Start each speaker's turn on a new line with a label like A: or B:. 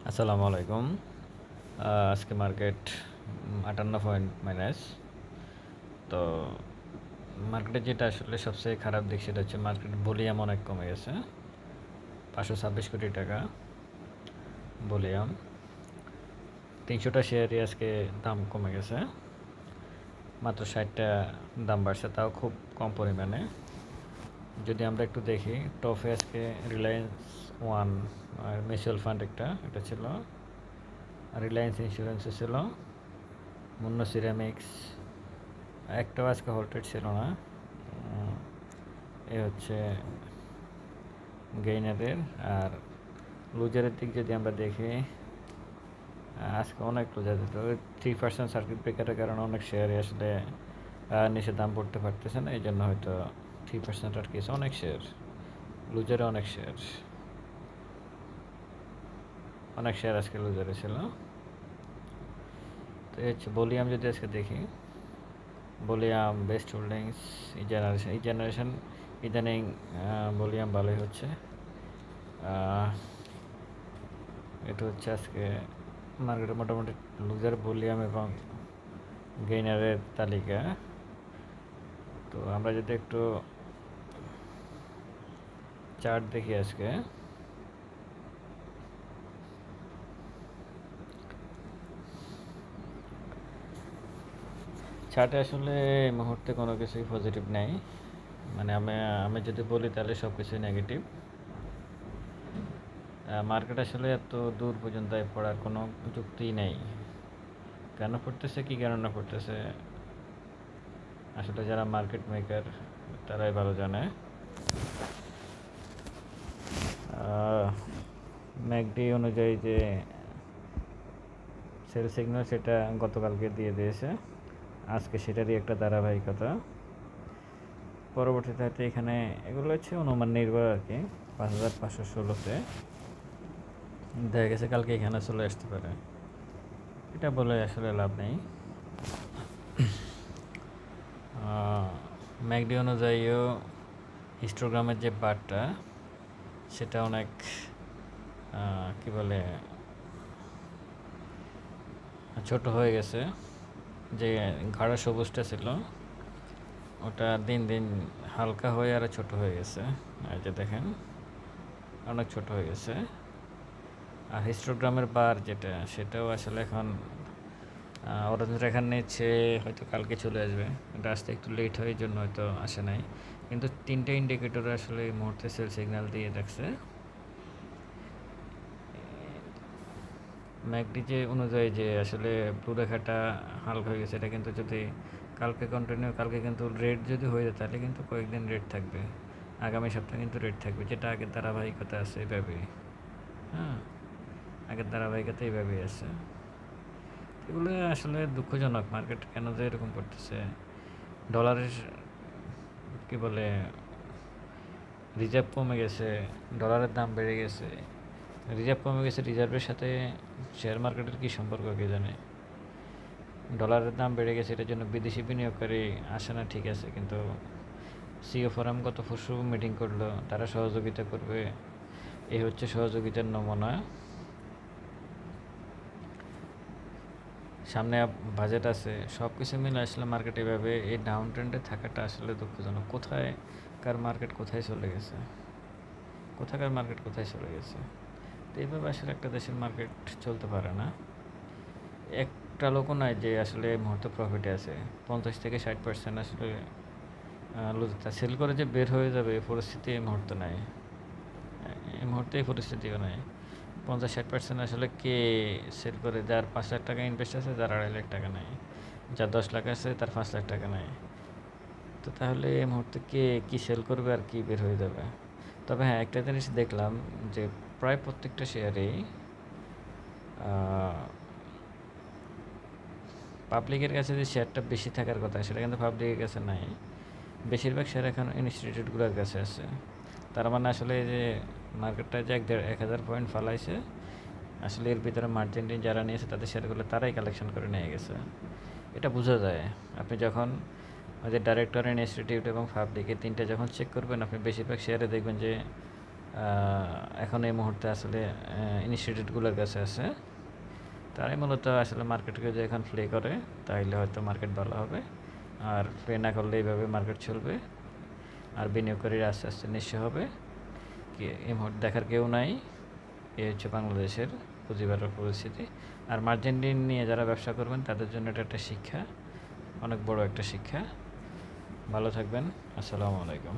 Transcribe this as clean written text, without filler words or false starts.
A: আসসালামু আলাইকুম। আজকে মার্কেট ৫৮ পয়েন্ট মাইনাস। তো মার্কেটে যেটা আসলে সবচেয়ে খারাপ দিক সেটা হচ্ছে মার্কেট ভলিউম অনেক কমে গেছে। ৫২৬ কোটি টাকা ভলিউম। ৩০০টা শেয়ারই আজকে দাম কমে গেছে। মাত্র ৬০টা দাম বাড়ছে, তাও খুব কম পরিমাণে। যদি আমরা একটু দেখি, টপে আজকে রিলায়েন্স ওয়ান মিউচুয়াল ফান্ড এটা ছিল। রিলায়েন্স ইন্স্যুরেন্সে ছিল, মুন্না সিরামিক্স একটাও আজকে হোল্টেড ছিল না। এ হচ্ছে গেইনারের। আর লুজারের দিক যদি আমরা দেখি, আজকে অনেক লুজার দিত। 3% সার্কিট ব্রেকারের কারণে অনেক শেয়ারই আসলে নিচে দাম পড়তে পারতেছে না, এই জন্য হয়তো 3% আর কি অনেক শেয়ার লুজারে, অনেক শেয়ার আজকে লুজারে ছিল। তো এই হচ্ছে ভলিউম। যদি আজকে দেখি ভলিউম, বেস্ট হোল্ডিংস, এই জেনারেশন ইদানিং ভলিউম ভালোই হচ্ছে। এটা হচ্ছে আজকে মার্কেটে মোটামুটি লুজার, ভলিউম এবং গেইনারের তালিকা। তো আমরা যদি একটু চার্ট দেখি, আজকে চার্টে আসলে এই মুহূর্তে কোনো কিছুই পজিটিভ নেই। মানে আমি যদি বলি তাহলে সব কিছুই নেগেটিভ। মার্কেট আসলে এত দূর পর্যন্ত পড়ার কোনো যুক্তিই নেই। কেন পড়তেছে, কী কারণে পড়তেছে, আসলে যারা মার্কেট মেকার তারাই ভালো জানে। ম্যাকডি অনুযায়ী যে সেল সিগন্যাল সেটা গতকালকে দিয়ে দিয়েছে, আজকে সেটারই একটা ধারাবাহিকতা। পরবর্তীতে হয়তো এখানে এগুলো হচ্ছে অনুমান নির্ভর আর কি। 5516-তে দেখা গেছে কালকে এখানে চলে আসতে পারে, এটা বলে আসলে লাভ নেই। ম্যাকডি অনুযায়ীও হিস্টোগ্রামের যে বারটা সেটা অনেক কি বলে ছোট হয়ে গেছে। যে গাঢ় সবুজটা ছিল ওটা দিন দিন হালকা হয়ে আরও ছোট হয়ে গেছে। এই যে দেখেন, অনেক ছোট হয়ে গেছে। আর হিস্টোগ্রামের বার যেটা, সেটাও আসলে এখন অরেঞ্জ রেখার নিচে হয়তো কালকে চলে আসবে। এটা আসতে একটু লেট হয়, এই জন্য হয়তো আসে নাই। কিন্তু তিনটে ইন্ডিকেটর আসলে এই মুহূর্তে সেল সিগন্যাল দিয়ে রাখছে। ম্যাকডি যে অনুযায়ী যে আসলে ব্লু রেখাটা হালকা হয়ে গেছে, এটা কিন্তু যদি কালকে কন্টিনিউ, কালকে কিন্তু রেড যদি হয়ে যায় তাহলে কিন্তু কয়েকদিন রেড থাকবে। আগামী সপ্তাহে কিন্তু রেড থাকবে, যেটা আগের ধারাবাহিকতা আছে এইভাবেই। হ্যাঁ, আগের ধারাবাহিকতা এইভাবেই আছে। এগুলো আসলে দুঃখজনক, মার্কেট কেন যে এরকম করতেছে। ডলারের কি বলে রিজার্ভ কমে গেছে, ডলারের দাম বেড়ে গেছে। রিজার্ভ কমে গেছে, রিজার্ভের সাথে শেয়ার মার্কেটের কী সম্পর্ক কে জানে। ডলারের দাম বেড়ে গেছে, এটার জন্য বিদেশি বিনিয়োগকারী আসে না, ঠিক আছে, কিন্তু সিও ফোরাম গত পরশু মিটিং করলো, তারা সহযোগিতা করবে। এই হচ্ছে সহযোগিতার নমুনা। সামনে বাজেট আছে, সব কিছু মিলে আসলে মার্কেট এভাবে এই ডাউন ট্রেন্ডে থাকাটা আসলে দুঃখজনক। কোথায়কার মার্কেট কোথায় চলে গেছে, কোথায় চলে গেছে। তো এইভাবে আসলে একটা দেশের মার্কেট চলতে পারে না। একটা লোকও নয় যে আসলে এই মুহূর্তে প্রফিটে আছে। 50 থেকে 60% আসলে লুজটা সেল করে যে বের হয়ে যাবে এই পরিস্থিতি এই মুহূর্তে নাই। এই মুহূর্তে এই পরিস্থিতিও নাই। 50-60% আসলে কে সেল করে, যার 5 লাখ টাকা ইনভেস্ট আছে, যার 2.5 লাখ টাকা নেয়, যার 10 লাখ আছে, তার 5 লাখ টাকা নেয়। তো তাহলে এই মুহূর্তে কে কী সেল করবে আর কি বের হয়ে যাবে। তবে হ্যাঁ, একটা জিনিস দেখলাম যে প্রায় প্রত্যেকটা শেয়ারেই পাবলিকের কাছে যে শেয়ারটা বেশি থাকার কথা সেটা কিন্তু পাবলিকের কাছে নাই। বেশিরভাগ শেয়ার এখন ইনস্টিটিউটগুলোর কাছে আছে। তার মানে আসলে যে মার্কেটটা যে 1000 পয়েন্ট ফালাইছে, আসলে এর ভিতরে মার্জিন যারা নিয়েছে তাদের শেয়ারগুলো তারাই কালেকশন করে নিয়ে গেছে। এটা বোঝা যায়। আপনি যখন ওই যে ডাইরেক্টর ইনস্টিটিউট এবং পাবলিক এই তিনটে যখন চেক করবেন, আপনি বেশিরভাগ শেয়ারে দেখবেন যে এখন এই মুহূর্তে আসলে ইনস্টিটিউটগুলোর কাছে আছে। তারাই মূলত আসলে মার্কেটকে যে এখন প্লে করে, তাইলে হয়তো মার্কেট ভালো হবে। আর প্লে না করলে এইভাবে মার্কেট চলবে, আর বিনিয়োগকারীরা আস্তে আস্তে নিঃস্ব হবে। এই মুহূর্তে দেখার কেউ নাই। এই হচ্ছে বাংলাদেশের পুঁজিবাজার পরিস্থিতি। আর মার্জিন ঋণ নিয়ে যারা ব্যবসা করবেন তাদের জন্য এটা একটা শিক্ষা, অনেক বড় একটা শিক্ষা। ভালো থাকবেন। আসসালামু আলাইকুম।